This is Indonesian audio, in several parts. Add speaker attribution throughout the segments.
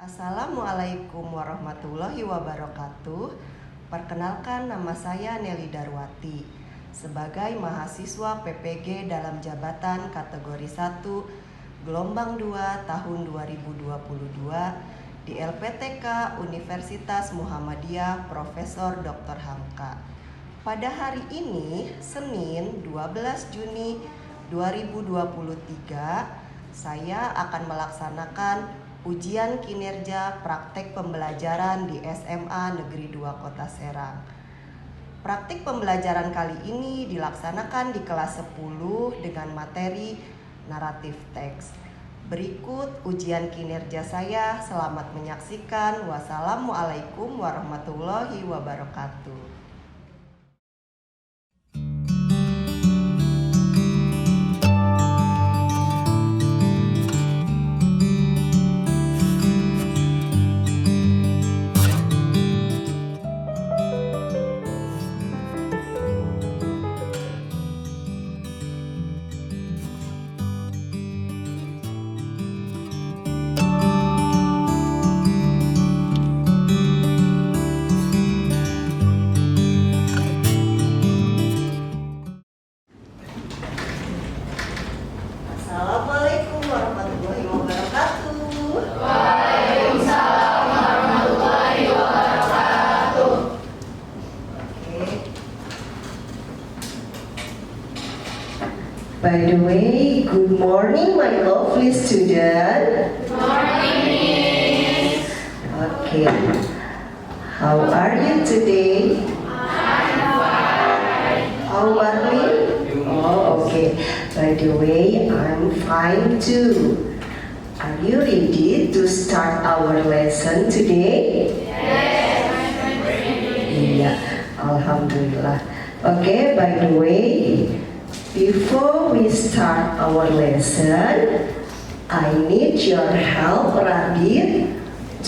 Speaker 1: Assalamualaikum warahmatullahi wabarakatuh. Perkenalkan, nama saya Nelly Darwati sebagai mahasiswa PPG dalam jabatan kategori 1 gelombang 2 tahun 2022 di LPTK Universitas Muhammadiyah Profesor Dr. Hamka. Pada hari ini, Senin 12 Juni 2023, saya akan melaksanakan ujian kinerja praktek pembelajaran di SMA Negeri 2 Kota Serang. Praktik pembelajaran kali ini dilaksanakan di kelas 10 dengan materi naratif teks. Berikut ujian kinerja saya. Selamat menyaksikan. Wassalamualaikum warahmatullahi wabarakatuh. Assalamualaikum warahmatullahi wabarakatuh.
Speaker 2: Waalaikumsalam warahmatullahi wabarakatuh.
Speaker 1: By the way, good morning my lovely student.
Speaker 2: Good morning, Miss.
Speaker 1: Okay. How are you today?
Speaker 2: I'm fine.
Speaker 1: How about me? Oh, okay. By the way, I'm fine too. Are you ready to start our lesson today?
Speaker 2: Yes, I'm ready.
Speaker 1: Iya, Alhamdulillah. Okay, by the way, before we start our lesson, I need your help, Radit,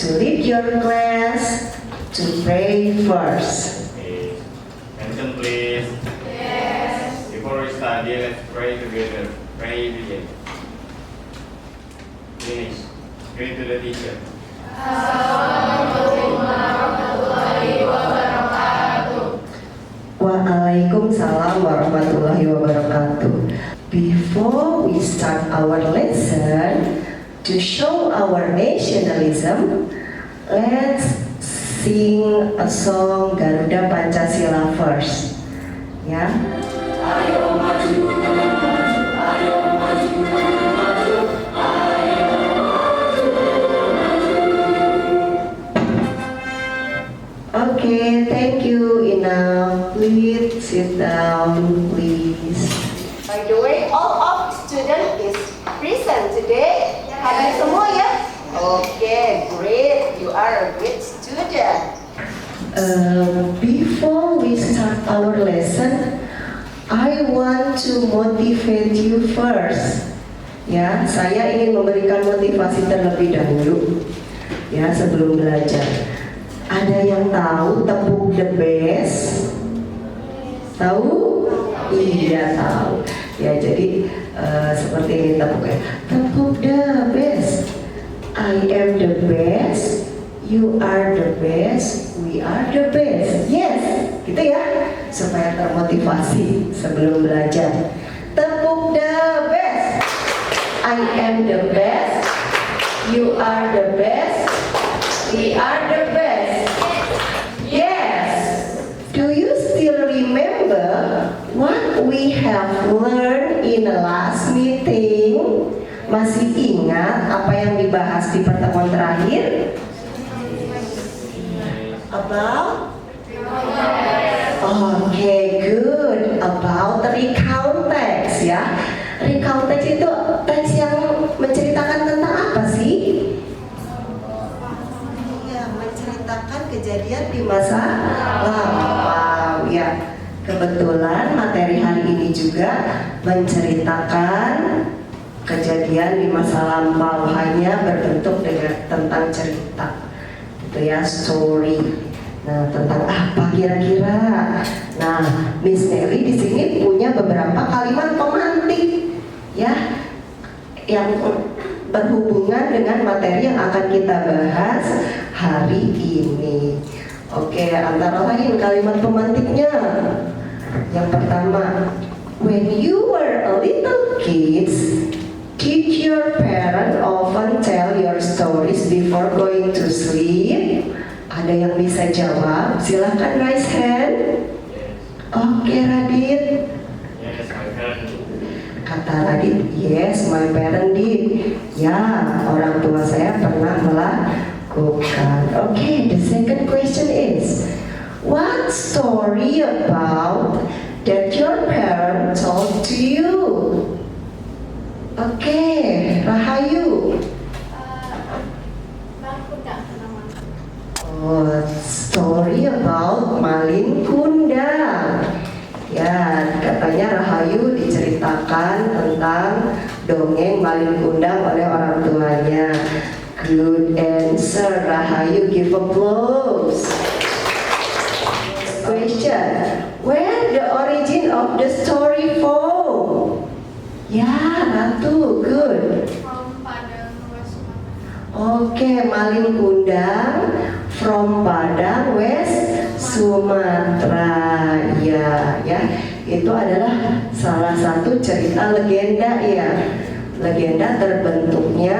Speaker 1: to lead your class to pray first.
Speaker 3: Okay. Attention please.
Speaker 2: Yes.
Speaker 3: Before we study, let's pray together. Pray begin. Finish. Pray to the teacher.
Speaker 2: Assalamualaikum warahmatullahi wabarakatuh.
Speaker 1: Waalaikumsalam warahmatullahi wabarakatuh. Before we start our lesson, to show our nationalism, let's sing a song Garuda Pancasila first. Ya.
Speaker 2: Ayo maju, ayo maju, maju, ayo
Speaker 1: Okay, thank you. Enough. Please sit down, please. By the way, all of student is present today. Hadir semua ya? Okay, great. You are a great student. Before we start our lesson, I want to motivate you first. Ya, saya ingin memberikan motivasi terlebih dahulu. Ya, sebelum belajar. Ada yang tahu tepuk the best? Tahu? Iya tahu. Ya jadi seperti ini tepuknya. Tepuk the best. I am the best. You are the best. We are the best. Yes, gitu ya. Supaya termotivasi sebelum belajar. Tepuk the best. I am the best. You are the best. We are the best. Yes. Do you still remember what we have learned in the last meeting? Masih ingat apa yang dibahas di pertemuan terakhir? About? Okay, good. About the recount text ya. Recount text itu teks yang menceritakan tentang apa sih? Menceritakan kejadian di masa lampau ya. Kebetulan materi hari ini juga menceritakan kejadian di masa lampau, hanya berbentuk tentang cerita gitu ya, story. Nah, tentang apa kira-kira? Nah, Miss Nelly di sini punya beberapa kalimat pemantik ya, yang berhubungan dengan materi yang akan kita bahas hari ini. Oke, antara lain kalimat pemantiknya. Yang pertama, when you were a little kids, did your parent often tell your stories before going to sleep? Ada yang bisa jawab? Silahkan raise hand. Oke, Radit.
Speaker 3: Yes, my parents do.
Speaker 1: Kata Radit, yes, my parent did. Ya, orang tua saya pernah melakukan. Oke, the second question is, what story about that your parent told to you? Oke, Rahayu.
Speaker 2: Bang Kuda namanya.
Speaker 1: Oh, story about Malin Kundang. Ya, katanya Rahayu diceritakan tentang dongeng Malin Kundang oleh orang tuanya. Good answer, Rahayu. Give applause. Question: where the origin of the story from? Ya, Ratu. Good.
Speaker 2: From Padang West Sumatera.
Speaker 1: Oke, Malin Kundang from Padang West Sumatera. Ya, itu adalah salah satu cerita legenda ya. Legenda terbentuknya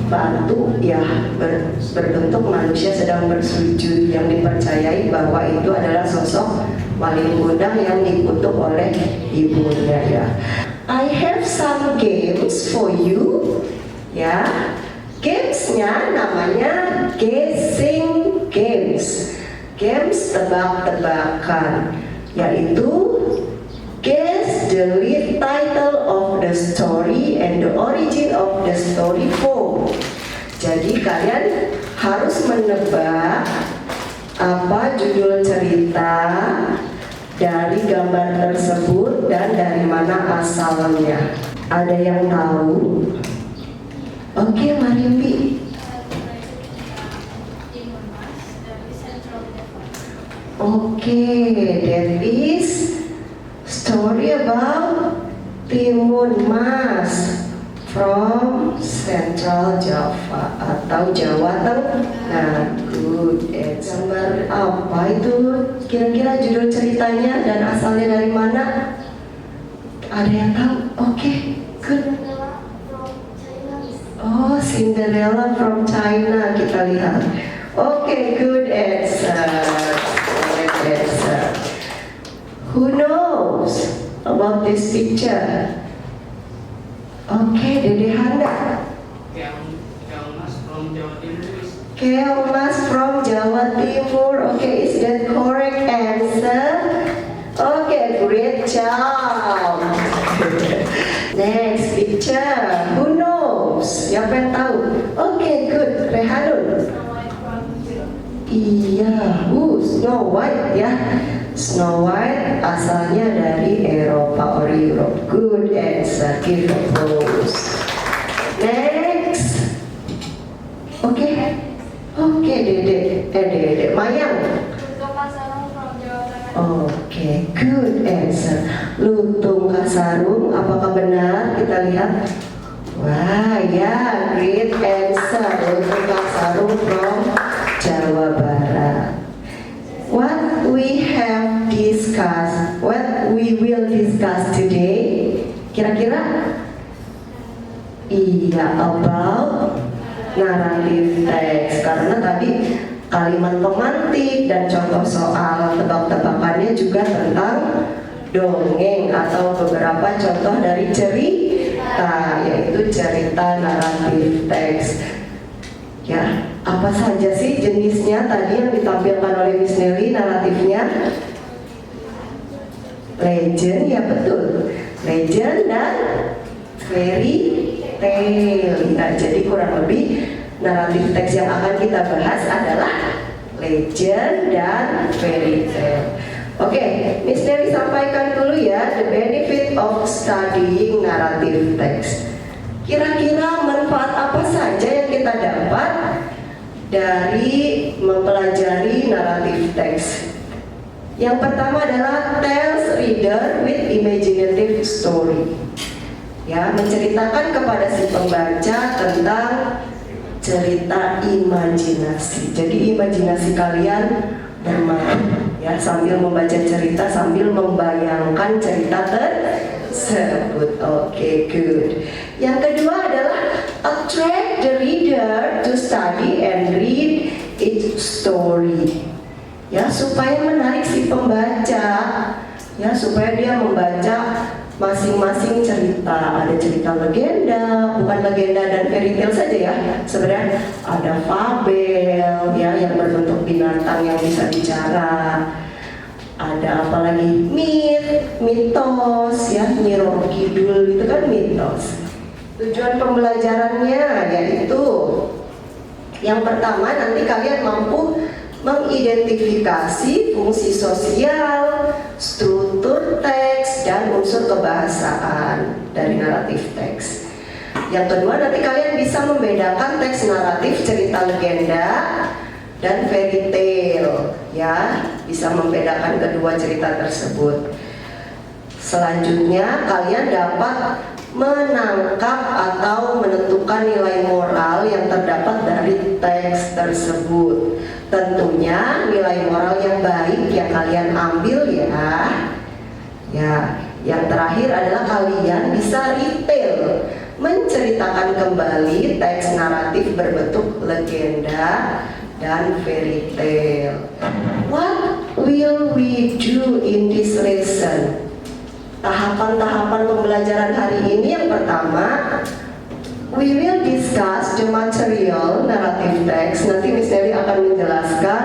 Speaker 1: batu ya, berbentuk manusia sedang bersujud, yang dipercayai bahwa itu adalah sosok Malin Kundang yang dikutuk oleh ibunya ya. I have some games for you. Ya, gamesnya namanya guessing games. Games tebak-tebakan, yaitu guess the lead title of the story and the origin of the story form. Jadi kalian harus menebak apa judul cerita dari gambar tersebut dan dari mana asalnya. Ada yang tahu? Oke, Marimbi.
Speaker 2: Timun Mas dari Central Java.
Speaker 1: Oke, that is story about Timun Mas from Central Java atau Jawa Tengah. Good. Gambar apa itu? Kira-kira judul ceritanya dan asalnya dari mana? Ada yang tahu? Oke, good.
Speaker 2: Cinderella from China.
Speaker 1: Oh, Cinderella from China. Kita lihat. Oke, good answer. Correct answer. Who knows about this picture? Oke, Dede Handa.
Speaker 4: Keong Mas from Jawa Timur.
Speaker 1: Keong Mas from Jawa Timur. Oke, is that correct answer? Oke, great job. Next picture. Who knows? Siapa yang tahu? Oke, good. Rehanun.
Speaker 2: Snow White from Europe.
Speaker 1: Iya, Snow White ya. Snow White asalnya dari Eropa or Europe. Good answer. Give applause. Next. Oke, Dede. Mayang.
Speaker 2: Lutung Kasarung from Jawa Tengah.
Speaker 1: Oke, good answer. Lutung Kasarung, apakah benar? Kita lihat. Wah, ya, great answer. Lutung Kasarung from Jawa Barat. What we will discuss today, kira-kira? Iya, about narrative text. Karena tadi kalimat pemantik dan contoh soal tebak-tebakannya juga tentang dongeng atau beberapa contoh dari cerita, yaitu cerita naratif teks. Ya, apa saja sih jenisnya tadi yang ditampilkan oleh Miss Nelly naratifnya? Legend, ya betul. Legend dan fairy tale. Nah, jadi kurang lebih naratif teks yang akan kita bahas adalah legend dan fairy tale. Oke, Miss Nelly sampaikan dulu ya the benefit of studying narrative text. Kira-kira manfaat apa saja yang kita dapat dari mempelajari naratif teks? Yang pertama adalah tells reader with imaginative story. Ya, menceritakan kepada si pembaca tentang cerita imajinasi. Jadi imajinasi kalian bermain ya sambil membaca cerita, sambil membayangkan cerita tersebut. Oke, good. Yang kedua adalah attract the reader to study and read its story. Ya, supaya menarik si pembaca, ya supaya dia membaca masing-masing cerita. Ada cerita legenda, bukan legenda dan fairy tale saja ya. Sebenarnya ada fabel ya yang berbentuk binatang yang bisa bicara. Ada apa lagi? Mitos ya, Nyi Roro Kidul itu kan mitos. Tujuan pembelajarannya yaitu yang pertama, nanti kalian mampu mengidentifikasi fungsi sosial, struktur teks, dan unsur kebahasaan dari naratif teks. Yang kedua, nanti kalian bisa membedakan teks naratif cerita legenda dan fairy tale, ya, bisa membedakan kedua cerita tersebut. Selanjutnya, kalian dapat menangkap atau menentukan nilai moral yang terdapat dari teks tersebut. Tentunya nilai moral yang baik yang kalian ambil ya. Ya, yang terakhir adalah kalian bisa retail, menceritakan kembali teks naratif berbentuk legenda dan fairy tale. What will we do in this lesson? Tahapan-tahapan pembelajaran hari ini yang pertama, we will discuss the material narrative text. Nanti Miss Nelly akan menjelaskan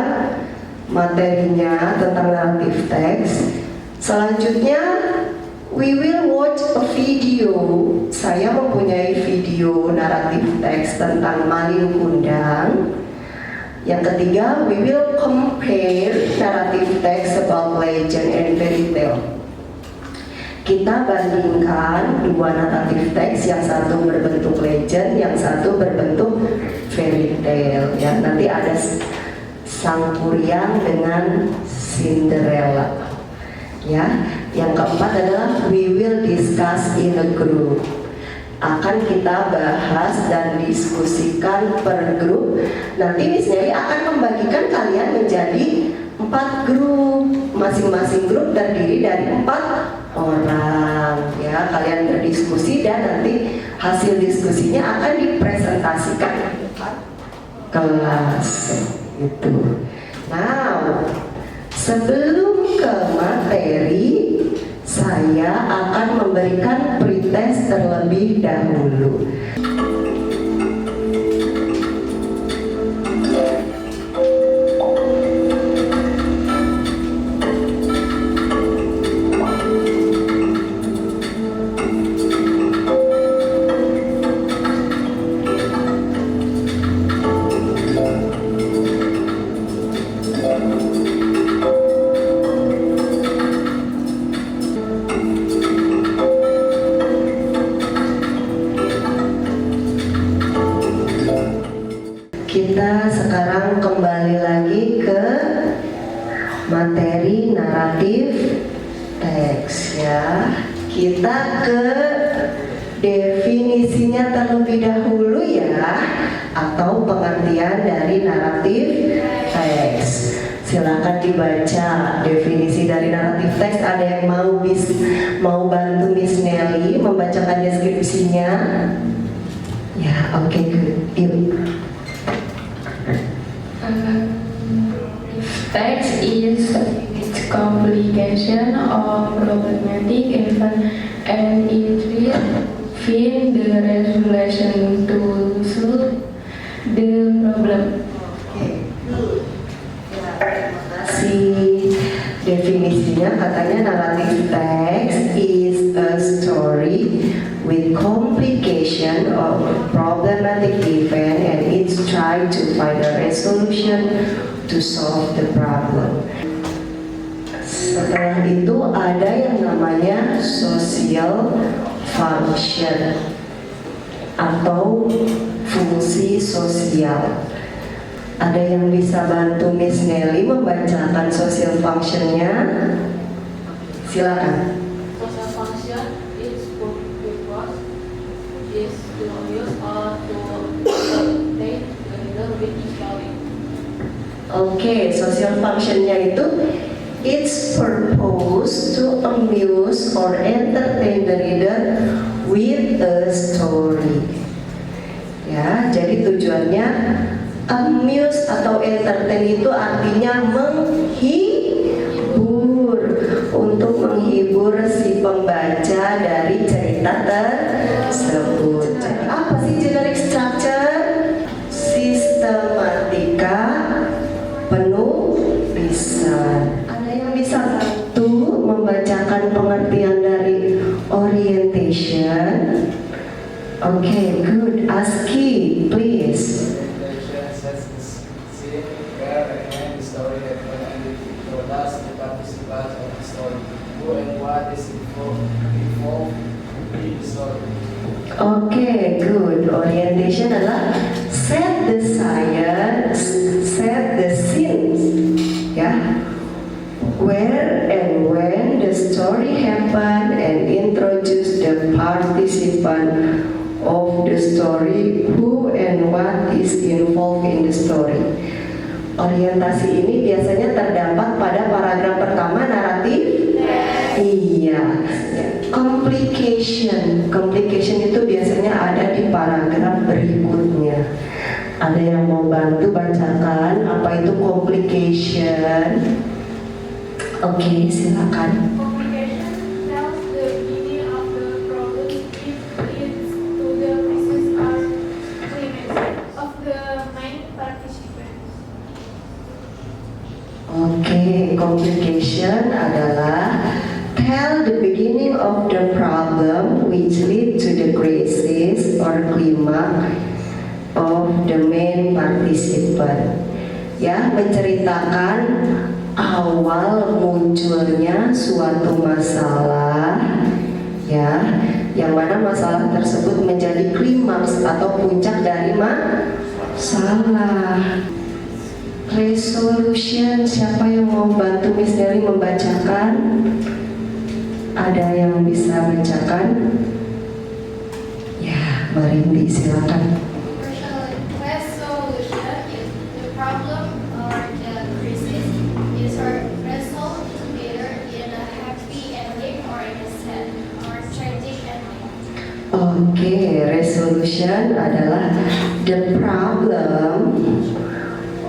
Speaker 1: materinya tentang narrative text. Selanjutnya, we will watch a video. Saya mempunyai video narrative text tentang Malin Kundang. Yang ketiga, we will compare narrative text about legend and fairy tale. Kita bandingkan dua naratif teks, yang satu berbentuk legend, yang satu berbentuk fairy tale. Ya, nanti ada Sang Kuryang dengan Cinderella. Ya, yang keempat adalah we will discuss in a group. Akan kita bahas dan diskusikan per grup. Nanti Miss Nelly akan membagikan kalian menjadi 4 grup. Masing-masing grup terdiri dari 4 orang. Ya, kalian berdiskusi dan nanti hasil diskusinya akan dipresentasikan di depan kelas. Itu. Nah, sebelum ke materi, saya akan memberikan pretest terlebih dahulu. Kita sekarang kembali lagi ke materi naratif teks ya. Kita ke definisinya terlebih dahulu ya, atau pengertian dari naratif teks. Silakan dibaca definisi dari naratif teks. Ada yang mau bantu Miss Nelly membacakan deskripsinya? Ya, oke, good. Yuk.
Speaker 5: Text is its complication or problematic event and it will find the resolution to solve the problem.
Speaker 1: Terima kasih. Definisinya katanya narrative text is a story with complication or problematic event and it's trying to find a resolution to solve the problem. Setelah itu ada yang namanya social function atau fungsi sosial. Ada yang bisa bantu Miss Nelly membacakan social function-nya? Silakan.
Speaker 2: Social function is purpose is to use or to take the reader with story.
Speaker 1: Oke, social function-nya itu its purpose to amuse or entertain the reader with a story. Ya, jadi tujuannya amuse atau entertain itu artinya menghibur, untuk menghibur si pembaca dari cerita tersebut. Jadi, apa sih generic structure? Sistematika penulisan. Ada yang bisa bantu membacakan pengertian dari orientation? Okay, good. Aski, please.
Speaker 6: Orientation sets the scene, where and when the story happens, and it introduces the participants of the story, who and what is involved in the story.
Speaker 1: Okay, good. Orientation adalah set the science, set the scenes, ya. Where and when the story happen and introduce the participant of the story, who and what is involved in the story. Orientasi ini biasanya terdapat pada paragraf pertama naratif. Iya. Complication itu biasanya ada di paragraf berikutnya. Ada yang mau bantu bacakan apa itu complication? Oke, silakan.
Speaker 2: Complication tells the meaning of the problem if it's to the process or climax of the main participants.
Speaker 1: Oke, complication adalah tell the beginning of the problem which lead to the crisis or climax of the main participant. Ya, menceritakan awal munculnya suatu masalah, ya, yang mana masalah tersebut menjadi klimaks atau puncak dari masalah. Resolution, siapa yang mau bantu Miss Nelly membacakan? Ada yang bisa bacakan? Ya, Marindi, silakan.
Speaker 2: Resolution is the problem or the crisis is resolved either in a happy ending or in a sad or tragic ending.
Speaker 1: Oke, resolution adalah the problem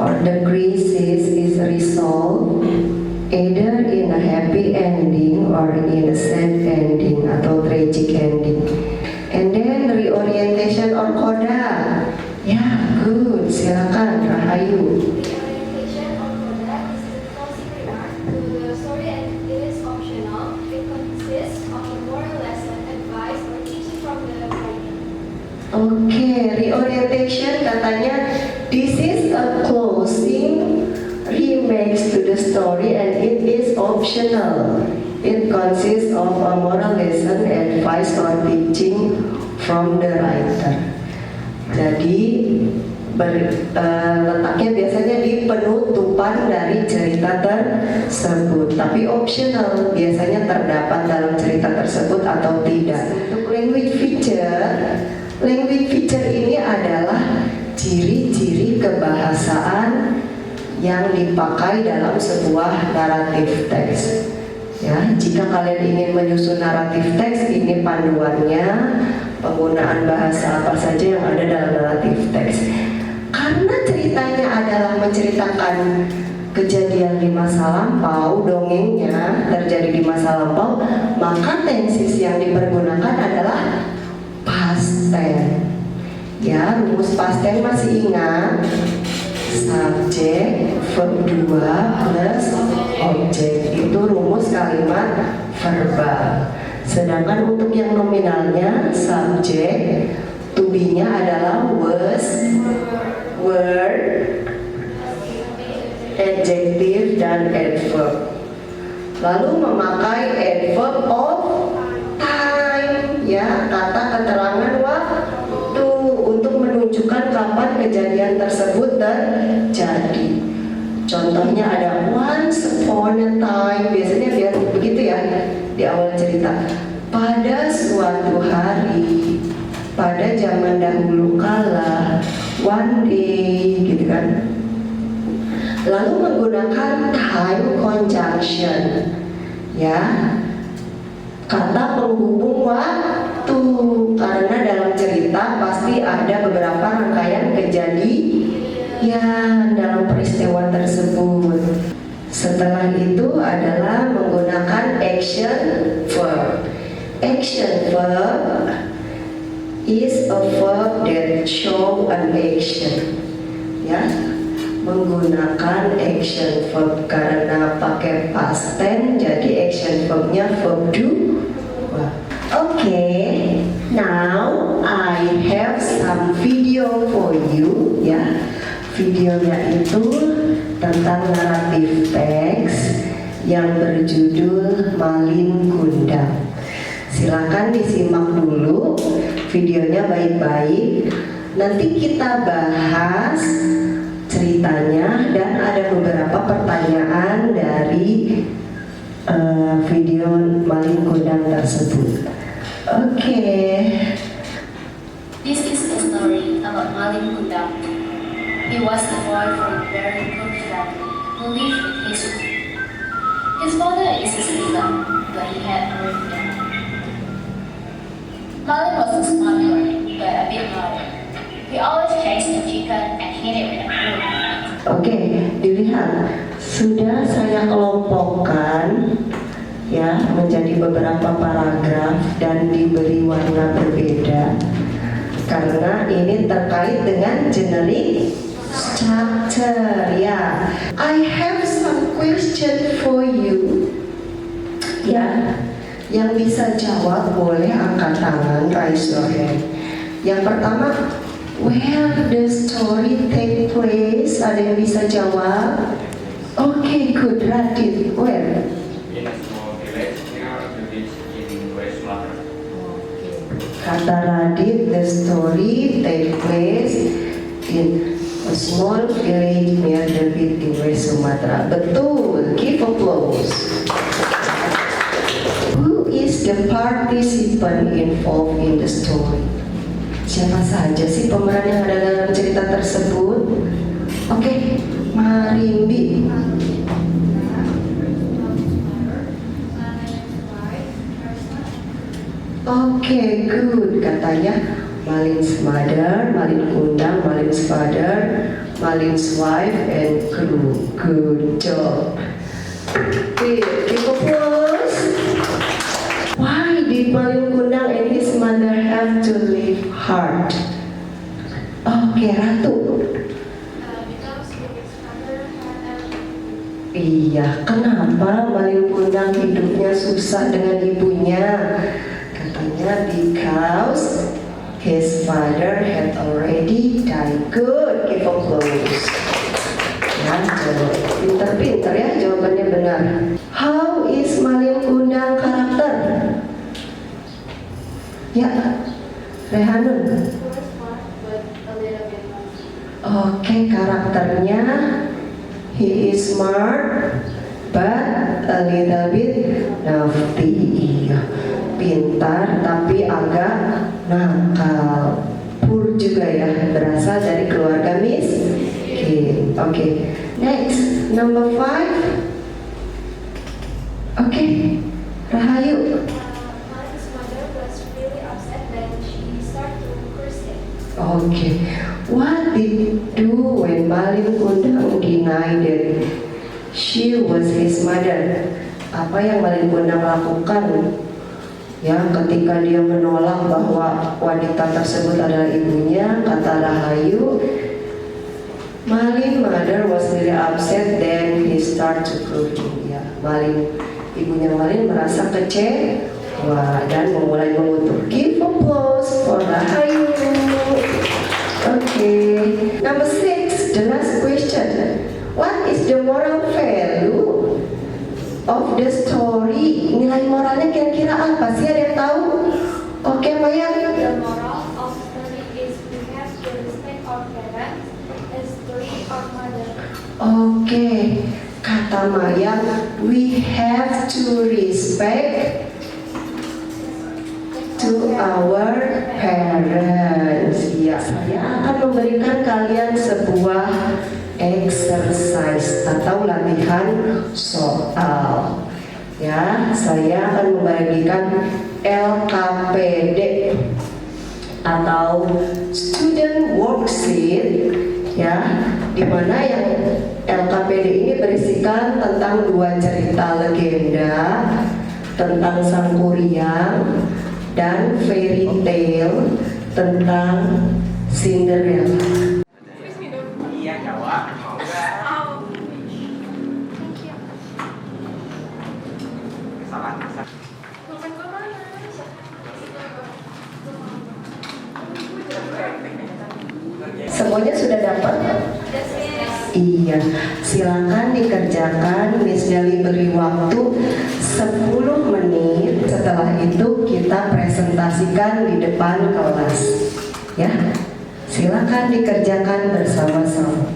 Speaker 1: or the crisis is resolved either in a happy ending or in a sad ending atau tragic ending. And then reorientation or coda. Ya, good. Silakan, Rahayu.
Speaker 2: The orientation of conduct is the closing remark to the story and it is optional. It consists of a moral lesson, advice, or teaching from the writer.
Speaker 1: Oke, reorientation katanya this is a closing remarks to the story and it is optional. It consists of a moral lesson, advice, or teaching from the writer. Jadi letaknya biasanya di penutupan dari cerita tersebut, tapi optional, biasanya terdapat dalam cerita tersebut atau tidak. Untuk language feature ini adalah ciri-ciri kebahasaan yang dipakai dalam sebuah naratif teks. Ya, jika kalian ingin menyusun naratif teks, ini panduannya, penggunaan bahasa apa saja yang ada dalam naratif teks. Karena ceritanya adalah menceritakan kejadian di masa lampau, dongengnya terjadi di masa lampau, maka tenses yang dipergunakan adalah past tense. Ya, rumus past tense masih ingat? Subjek, verb 2 plus objek, itu rumus kalimat verbal. Sedangkan untuk yang nominalnya, subjek, to be-nya adalah was, were, adjective, dan adverb. Lalu memakai adverb of time, ya, kata keterangan waktu untuk menunjukkan kapan kejadian tersebut terjadi. di awal cerita. Pada suatu hari, pada zaman dahulu kala, one day, gitu kan. Lalu menggunakan time conjunction, ya, kata penghubung waktu, karena dalam cerita pasti ada beberapa rangkaian kejadian dalam peristiwa tersebut. Setelah itu adalah menggunakan action verb. Action verb is a verb that show an action, ya, menggunakan action verb karena pakai past tense, jadi action verbnya verb do. Okay, now I have some video for you, ya. Videonya itu tentang naratif teks yang berjudul Malin Kundang. Silakan disimak dulu videonya baik-baik. Nanti kita bahas ceritanya dan ada beberapa pertanyaan dari video Malin Kundang tersebut. Oke.
Speaker 7: This is a story about Malin Kundang. He was a boy from a very poor family who lived with his mother. His father is a Islam, but he had a rich dad. Malin was a smart boy, but a bit naughty. He always chased the chicken and hid it with a broom.
Speaker 1: Oke, dilihat. Sudah saya kelompokkan, ya, menjadi beberapa paragraf dan diberi warna berbeda karena ini terkait dengan generic structure, ya. I have some question for you, ya. Yang bisa jawab boleh angkat tangan, raise your hand. Yang pertama, where the story take place? Ada yang bisa jawab? Okay, good. Radit, where?
Speaker 3: In a small village near the beach in West Sumatra.
Speaker 1: Kata Radit, the story take place in a small village near the beach in West Sumatra. Betul, give applause. Who is the participant involved in the story? Siapa saja sih pemeran yang ada dalam cerita tersebut? Oke, Marimbi. Oke, good. Katanya Malin's mother, Malin Kundang, Malin's father, Malin's wife, and crew. Good job. Give applause. Why did Malin Kundang and his mother have to live hard? Oke, Ratu.
Speaker 2: Because his father had a
Speaker 1: Iya, kenapa Malin Kundang hidupnya susah dengan ibunya? Katanya because his father had already died. Good, give applause. Ya, pinter-pinter ya, jawabannya benar. How is Malin Kundang karakter? Ya, Rehanun.
Speaker 2: smart but a little bit naughty.
Speaker 1: Oke, karakternya he is smart but a little bit naughty. Iya, pintar tapi agak nakal. Pur juga ya, berasal dari keluarga miskin. Oke, next number 5. Oke, Rahayu.
Speaker 2: Malin's mother was really upset when she started to curse him.
Speaker 1: Okay, what did he do when Malin Kundang denied that she was his mother? Apa yang Malin Kundang lakukan? Ya, ketika dia menolak bahwa wanita tersebut adalah ibunya, kata Rahayu, Malin mother was really upset, then he start to crying. Ya, ibunya Malin merasa kecewa dan memulai mengutuk. Give applause for Rahayu. Okay, number 6, the last question. What is the moral value of the story? Nilai moralnya kira-kira apa sih? Ada yang tahu? Oke, Maya.
Speaker 2: The moral of the story is we have to respect our parents as we our mother.
Speaker 1: Oke, Kata Maya, we have to respect to our parents. Ya, saya akan memberikan kalian sebuah exercise atau latihan soal. Ya, saya akan membagikan LKPD atau student worksheet, ya, di mana yang LKPD ini berisikan tentang 2 cerita legenda tentang sang kuryang dan fairy tale tentang Cinderella.
Speaker 3: Iya, Jawa. Kesalahan.
Speaker 1: Semuanya sudah dapat?
Speaker 2: Yes, Miss.
Speaker 1: Iya, silakan dikerjakan. Miss Deli beri waktu 10 menit. Setelah itu kita presentasikan di depan kelas. Ya, silakan dikerjakan bersama-sama.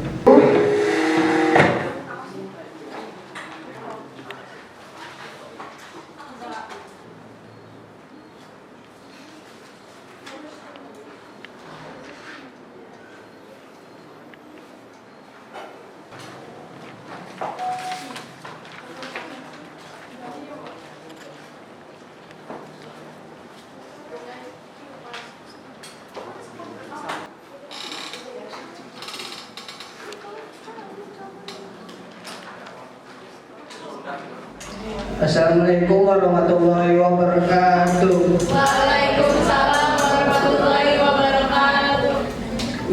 Speaker 6: Assalamualaikum warahmatullahi wabarakatuh.
Speaker 2: Waalaikumsalam warahmatullahi wabarakatuh.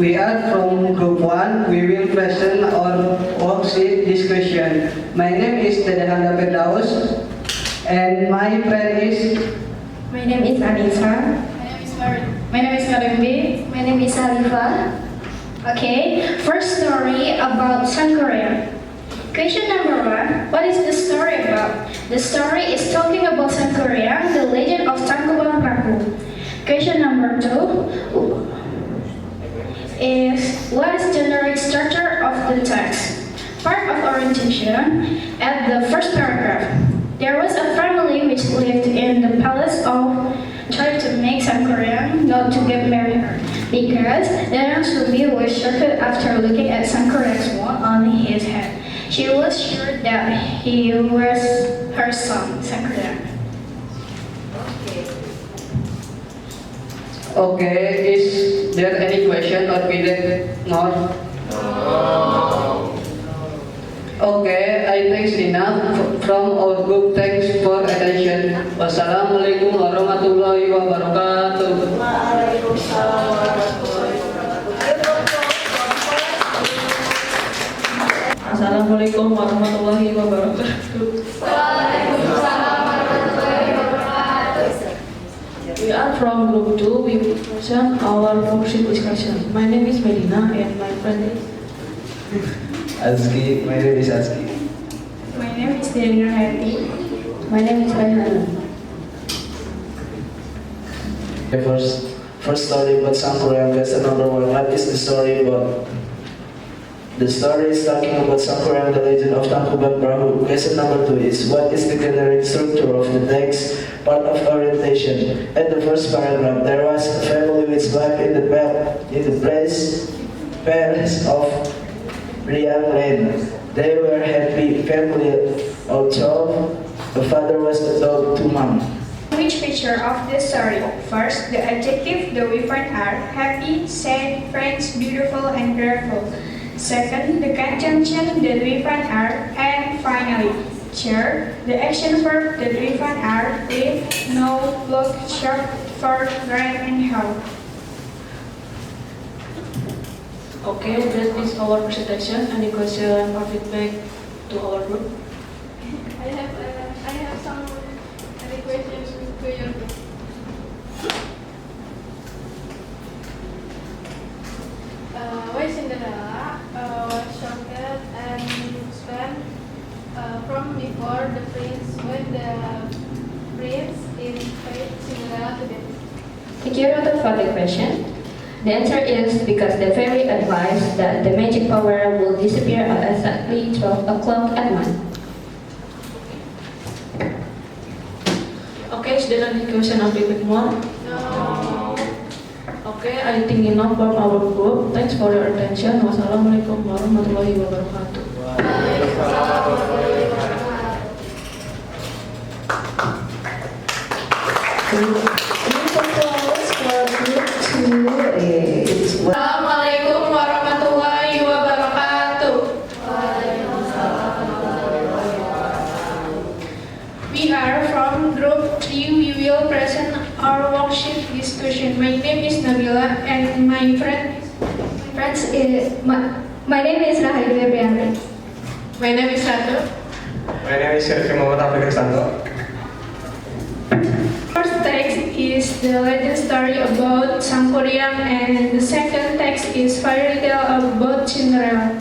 Speaker 6: We are from Group 1. We will present our worksheet this question. My name is Dedehanda Firdaus and my friend is
Speaker 5: My name is Anissa.
Speaker 2: My name is Marin.
Speaker 5: My name is Karimbi.
Speaker 7: My name is Alifa. Okay, first story about Sangkuriang. Question number 1. What is the story about? The story is talking about Sangkuriang, the legend of Tangkuban Prabu. Question number 2 is what is the generic structure of the text? Part of orientation at the first paragraph. There was a family which lived in the palace of tried to make Sangkuriang not to get married her because Danang Subi was shocked after looking at Sangkuriang's wand on his head. She was sure that he was her son, Sangkuriang.
Speaker 6: okay. Is there any question or feedback? No. Okay, I think enough from our group. Thanks for attention. Wassalamualaikum warahmatullahi wabarakatuh.
Speaker 5: Assalamualaikum warahmatullahi wabarakatuh.
Speaker 2: Waalaikumsalam warahmatullahi wabarakatuh.
Speaker 5: We are from Group 2. We will present our worksheet discussion. My name is Medina and my friend is.
Speaker 6: Azki, my name is Azki.
Speaker 5: My name is Daniel Hati. My name is Raihana.
Speaker 6: First story about Sangkuriang. Lesson number 1. What is the story about? The story is talking about Sangkuriang, the legend of Tangkuban Prabu. Lesson number 2 is what is the generic structure of the text? Part of orientation. At the first paragraph, there was a family which lived in the palace of Riang Lane. They were happy family, although the father was a dog to mom.
Speaker 8: Which feature of this story? First, the adjective that we find are happy, sad, friends, beautiful, and grateful. Second, the conjunction that we find are and finally. Third, the action verb that we find are live, know, look, shop, for, write, and how.
Speaker 5: Okay, that is our presentation. Any question or feedback to our group?
Speaker 2: I have some questions to your group. Why Cinderella was shocked and spent from before the prince when the prince invited Cinderella to dinner.
Speaker 7: Thank you, Ratu, for the question.
Speaker 9: The answer is because the fairy advised that the magic power will disappear at exactly 12 o'clock at night.
Speaker 5: Okay, is there any question a bit more?
Speaker 3: No.
Speaker 5: Okay, I think enough from our group. Thanks for your attention. Wassalamualaikum warahmatullahi wabarakatuh.
Speaker 8: Assalamualaikum warahmatullahi wabarakatuh. We are from Group 3. We will present our worksheet discussion. My name is Nabila and my name is Rahayu Febriani. My name is Ratu.
Speaker 10: My name is Sergio Muhammad Abdul Kristanto.
Speaker 8: First text is the legend story about Sangkuriang and the second text is fairy tale about Cinderella.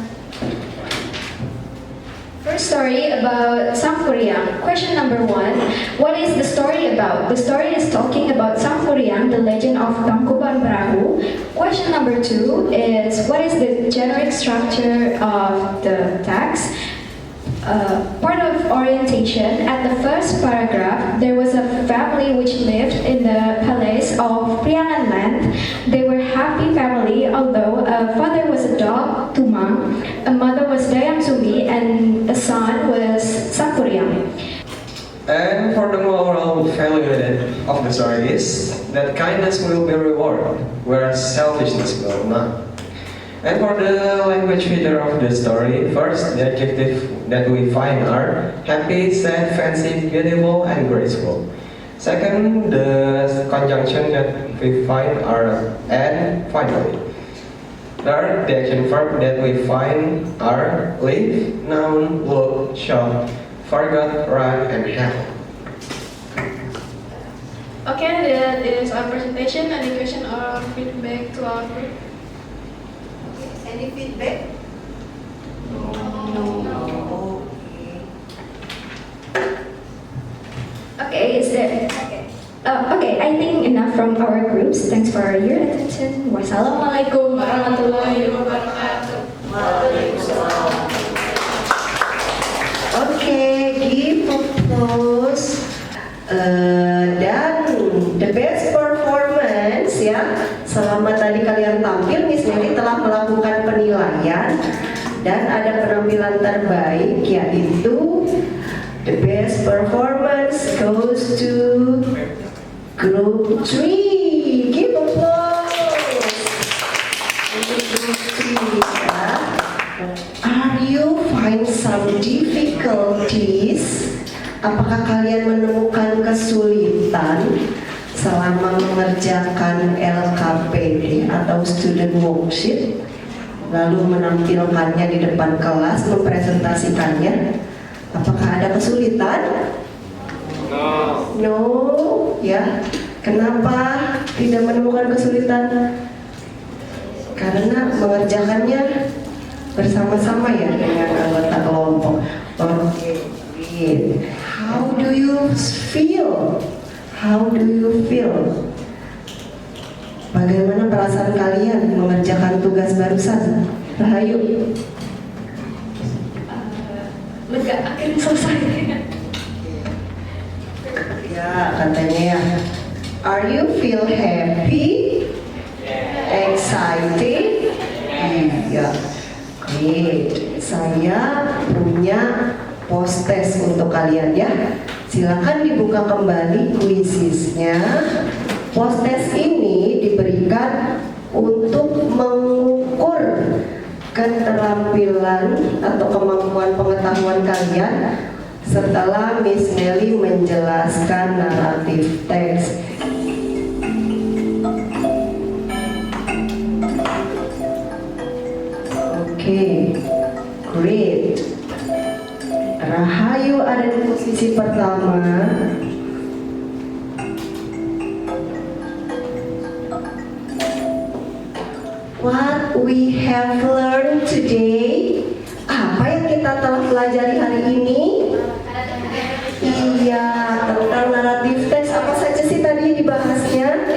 Speaker 2: First story about Sangkuriang. Question number 1. What is the story about? The story is talking about Sangkuriang, the legend of Tangkuban Perahu. Question number 2 is what is the generic structure of the text? Part of orientation. At the first paragraph, there was a family which lived in the palace of Priangan. They were happy family, although a father was a dog, Tumang, a mother was Dayang Sumi, and a son was Sangkuriang.
Speaker 10: And for the moral value of the story is that kindness will be rewarded, whereas selfishness will not. And for the language feature of the story, first, the adjective that we find are happy, sad, fancy, beautiful, and graceful. Second, the conjunction that we find are and finally. Third, the action verb that we find are live, noun, look, shop, forgot, run, and have.
Speaker 8: Okay, that is our presentation. Any question or feedback to our group?
Speaker 1: Any feedback? No.
Speaker 2: Okay, is there? Okay, I think enough from our groups. Thanks for your attention. Wassalamualaikum warahmatullahi wabarakatuh.
Speaker 1: Okay, give applause. Dan the best performance ya. Selama tadi kalian tampil, Miss Nelly telah melakukan penilaian dan ada penampilan terbaik yaitu the best performance goes to Group 3. Give applause. Untuk Group 3 ya. Are you find some difficulties? Apakah kalian menemukan kesulitan selama mengerjakan LKPD atau student worksheet, lalu menampilkannya di depan kelas, mempresentasikannya? Apakah ada kesulitan? No, ya. Kenapa tidak menemukan kesulitan? Karena mengerjakannya bersama-sama ya dengan anggota kelompok. Oke, great. How do you feel? How do you feel? Bagaimana perasaan kalian mengerjakan tugas barusan? Rahayu?
Speaker 2: Lega, akhirnya selesai.
Speaker 1: Ya, katanya ya. Are you feel happy? Excited? Iya. Great. Saya punya post test untuk kalian ya. Silakan dibuka kembali kuisisnya. Post test ini diberikan untuk mengukur keterampilan atau kemampuan pengetahuan kalian setelah Miss Nelly menjelaskan naratif teks. Oke, great. Rahayu ada di posisi pertama. What we have learned today? Apa yang kita telah pelajari hari ini? Iya, tentang naratif teks. Apa saja sih tadi dibahasnya?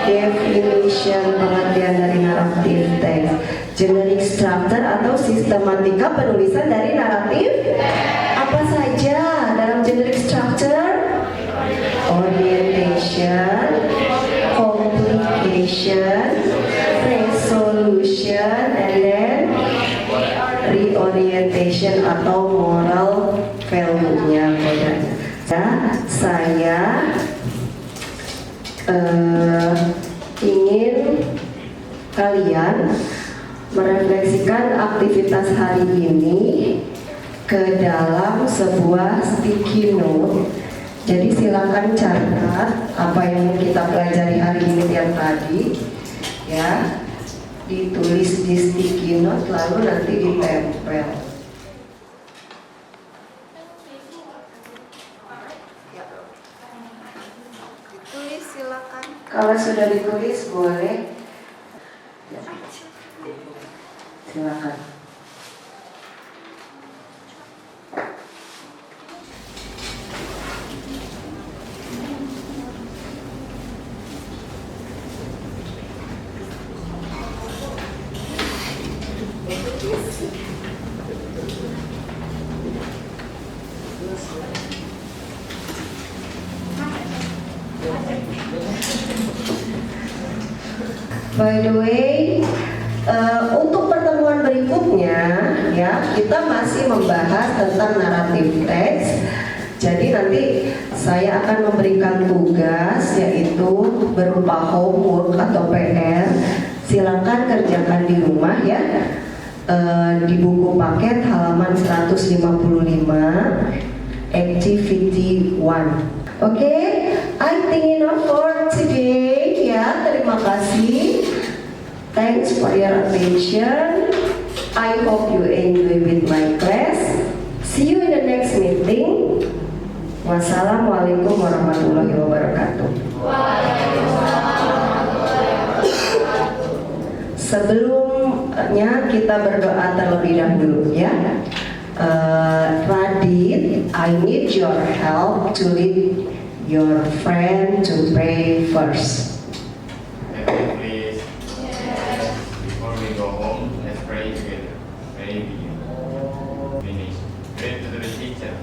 Speaker 1: Definition, Generic structure atau sistematika penulisan dari naratif. Apa saja dalam generic structure? Orientation, complication, resolution, and then reorientation atau moral value-nya kodanya. Saya ingin kalian merefleksikan aktivitas hari ini ke dalam sebuah sticky note. Jadi silakan catat apa yang kita pelajari hari ini yang tadi, ya, ditulis di sticky note lalu nanti ditempel. Ditulis silakan. Kalau sudah ditulis boleh. Silakan. By the way, untuk pertemuan berikutnya, ya, kita masih membahas tentang naratif teks. Jadi nanti saya akan memberikan tugas, yaitu berupa homework atau PR. Silakan kerjakan di rumah, ya, di buku paket halaman 155, activity 1. Oke, I think enough for today. Ya, terima kasih. Thanks for your attention. I hope you enjoy with my class. See you in the next meeting. Wassalamualaikum warahmatullahi wabarakatuh. Sebelumnya kita berdoa terlebih dahulu, ya. Radit, I need your help to lead your friend to pray first.
Speaker 3: Please. Before we go home, let's pray together. Maybe finish. Pray to the teacher.